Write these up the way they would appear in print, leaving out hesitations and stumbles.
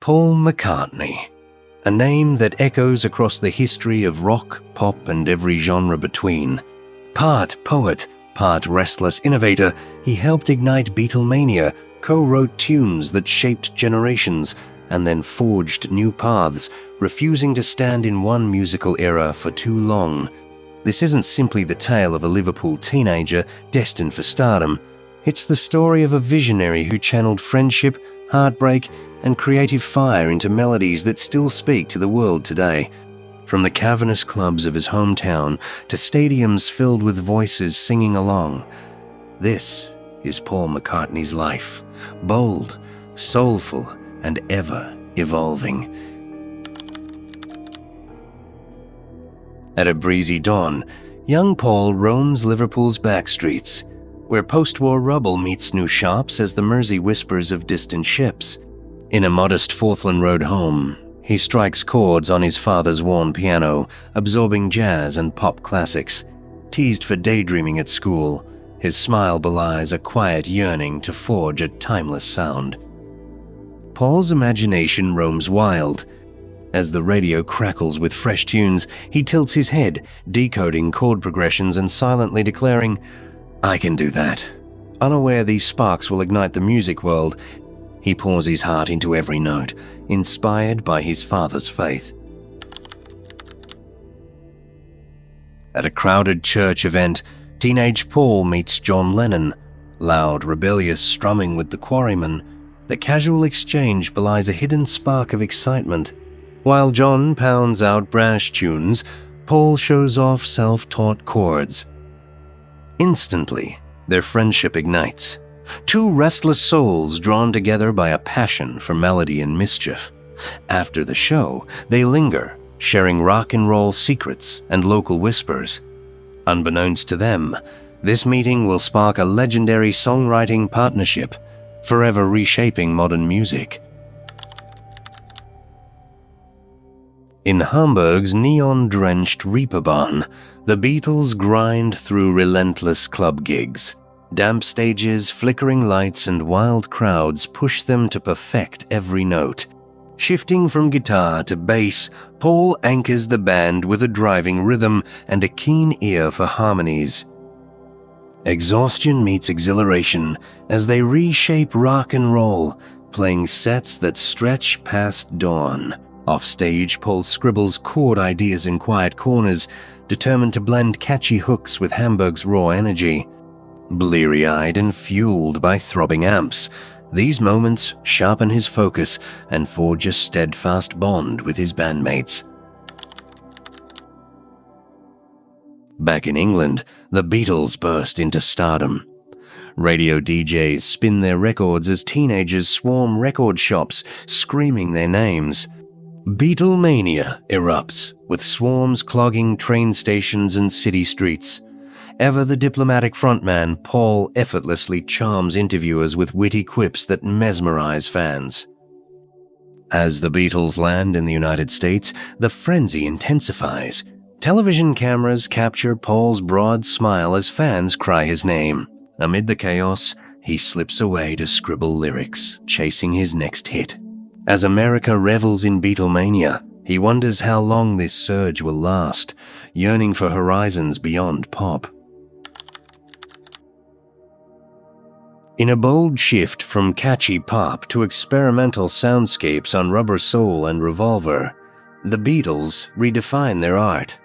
Paul McCartney, a name that echoes across the history of rock, pop, and every genre between. Part poet, part restless innovator, he helped ignite Beatlemania, co-wrote tunes that shaped generations, and then forged new paths, refusing to stand in one musical era for too long. This isn't simply the tale of a Liverpool teenager destined for stardom. It's the story of a visionary who channeled friendship, heartbreak, and creative fire into melodies that still speak to the world today. From the cavernous clubs of his hometown to stadiums filled with voices singing along, this is Paul McCartney's life, bold, soulful, and ever evolving. At a breezy dawn, young Paul roams Liverpool's back streets, where post-war rubble meets new shops as the Mersey whispers of distant ships. In a modest Forthland Road home, he strikes chords on his father's worn piano, absorbing jazz and pop classics. Teased for daydreaming at school, his smile belies a quiet yearning to forge a timeless sound. Paul's imagination roams wild. As the radio crackles with fresh tunes, he tilts his head, decoding chord progressions and silently declaring, "I can do that." Unaware these sparks will ignite the music world, he pours his heart into every note, inspired by his father's faith. At a crowded church event, teenage Paul meets John Lennon, loud, rebellious strumming with the Quarrymen. The casual exchange belies a hidden spark of excitement. While John pounds out brash tunes, Paul shows off self-taught chords. Instantly, their friendship ignites. Two restless souls drawn together by a passion for melody and mischief. After the show, they linger, sharing rock and roll secrets and local whispers. Unbeknownst to them, this meeting will spark a legendary songwriting partnership, forever reshaping modern music. In Hamburg's neon-drenched Reeperbahn, the Beatles grind through relentless club gigs. Damp stages, flickering lights, and wild crowds push them to perfect every note. Shifting from guitar to bass, Paul anchors the band with a driving rhythm and a keen ear for harmonies. Exhaustion meets exhilaration as they reshape rock and roll, playing sets that stretch past dawn. Offstage, Paul scribbles chord ideas in quiet corners, determined to blend catchy hooks with Hamburg's raw energy. Bleary-eyed and fueled by throbbing amps, these moments sharpen his focus and forge a steadfast bond with his bandmates. Back in England, the Beatles burst into stardom. Radio DJs spin their records as teenagers swarm record shops, screaming their names. Beatlemania erupts, with swarms clogging train stations and city streets. Ever the diplomatic frontman, Paul effortlessly charms interviewers with witty quips that mesmerize fans. As the Beatles land in the United States, the frenzy intensifies. Television cameras capture Paul's broad smile as fans cry his name. Amid the chaos, he slips away to scribble lyrics, chasing his next hit. As America revels in Beatlemania, he wonders how long this surge will last, yearning for horizons beyond pop. In a bold shift from catchy pop to experimental soundscapes on Rubber Soul and Revolver, the Beatles redefine their art.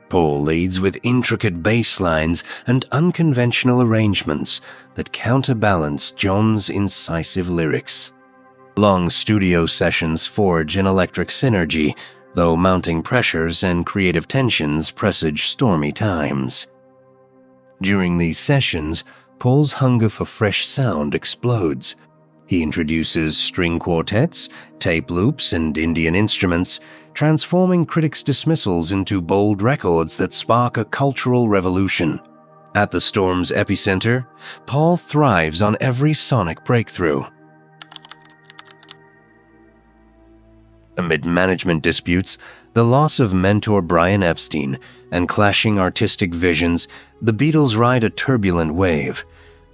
Paul leads with intricate bass lines and unconventional arrangements that counterbalance John's incisive lyrics. Long studio sessions forge an electric synergy, though mounting pressures and creative tensions presage stormy times. During these sessions, Paul's hunger for fresh sound explodes. He introduces string quartets, tape loops, and Indian instruments, transforming critics' dismissals into bold records that spark a cultural revolution. At the storm's epicenter, Paul thrives on every sonic breakthrough. Amid management disputes, the loss of mentor Brian Epstein, and clashing artistic visions, the Beatles ride a turbulent wave.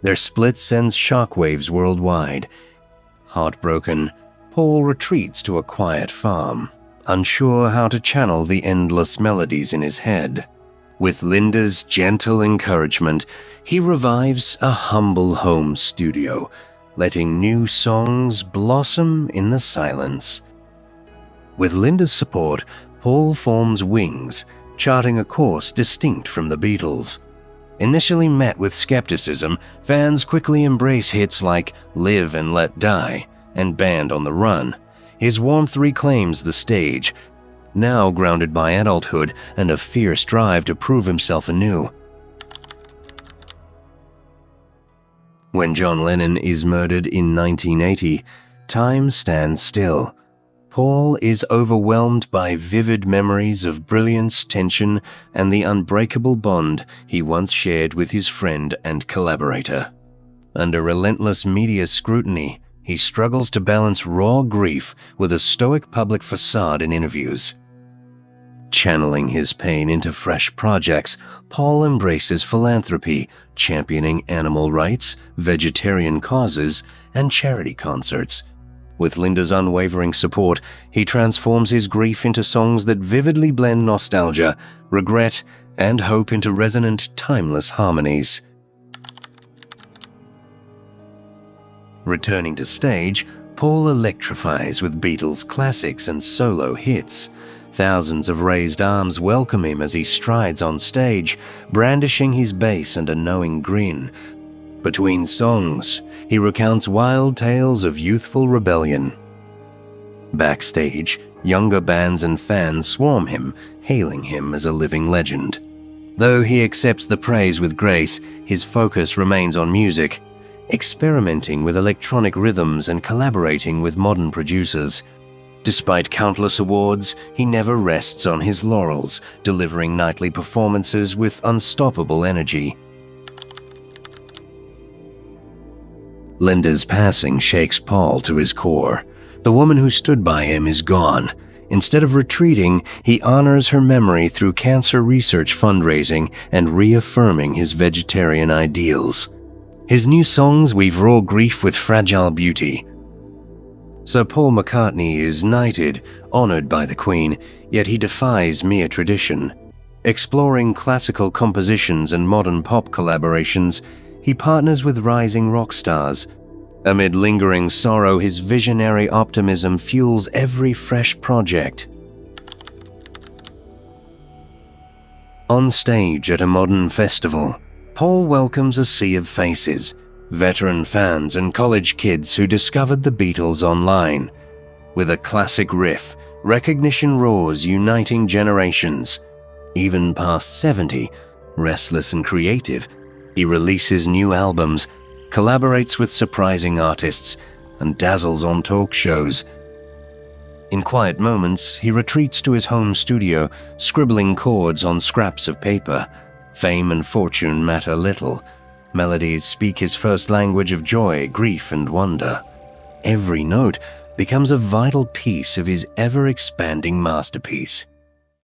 Their split sends shockwaves worldwide. Heartbroken, Paul retreats to a quiet farm, unsure how to channel the endless melodies in his head. With Linda's gentle encouragement, he revives a humble home studio, letting new songs blossom in the silence. With Linda's support, Paul forms Wings, charting a course distinct from the Beatles. Initially met with skepticism, fans quickly embrace hits like Live and Let Die and Band on the Run. His warmth reclaims the stage, now grounded by adulthood and a fierce drive to prove himself anew. When John Lennon is murdered in 1980, time stands still. Paul is overwhelmed by vivid memories of brilliance, tension, and the unbreakable bond he once shared with his friend and collaborator. Under relentless media scrutiny, he struggles to balance raw grief with a stoic public facade in interviews. Channeling his pain into fresh projects, Paul embraces philanthropy, championing animal rights, vegetarian causes, and charity concerts. With Linda's unwavering support, he transforms his grief into songs that vividly blend nostalgia, regret, and hope into resonant, timeless harmonies. Returning to stage, Paul electrifies with Beatles classics and solo hits. Thousands of raised arms welcome him as he strides on stage, brandishing his bass and a knowing grin. Between songs, he recounts wild tales of youthful rebellion. Backstage, younger bands and fans swarm him, hailing him as a living legend. Though he accepts the praise with grace, his focus remains on music, experimenting with electronic rhythms and collaborating with modern producers. Despite countless awards, he never rests on his laurels, delivering nightly performances with unstoppable energy. Linda's passing shakes Paul to his core. The woman who stood by him is gone. Instead of retreating, he honors her memory through cancer research fundraising and reaffirming his vegetarian ideals. His new songs weave raw grief with fragile beauty. Sir Paul McCartney is knighted, honored by the Queen, yet he defies mere tradition. Exploring classical compositions and modern pop collaborations, he partners with rising rock stars. Amid lingering sorrow, his visionary optimism fuels every fresh project. On stage at a modern festival, Paul welcomes a sea of faces, veteran fans and college kids who discovered the Beatles online. With a classic riff, recognition roars, uniting generations. Even past 70, restless and creative, he releases new albums, collaborates with surprising artists, and dazzles on talk shows. In quiet moments, he retreats to his home studio, scribbling chords on scraps of paper. Fame and fortune matter little. Melodies speak his first language of joy, grief, and wonder. Every note becomes a vital piece of his ever-expanding masterpiece.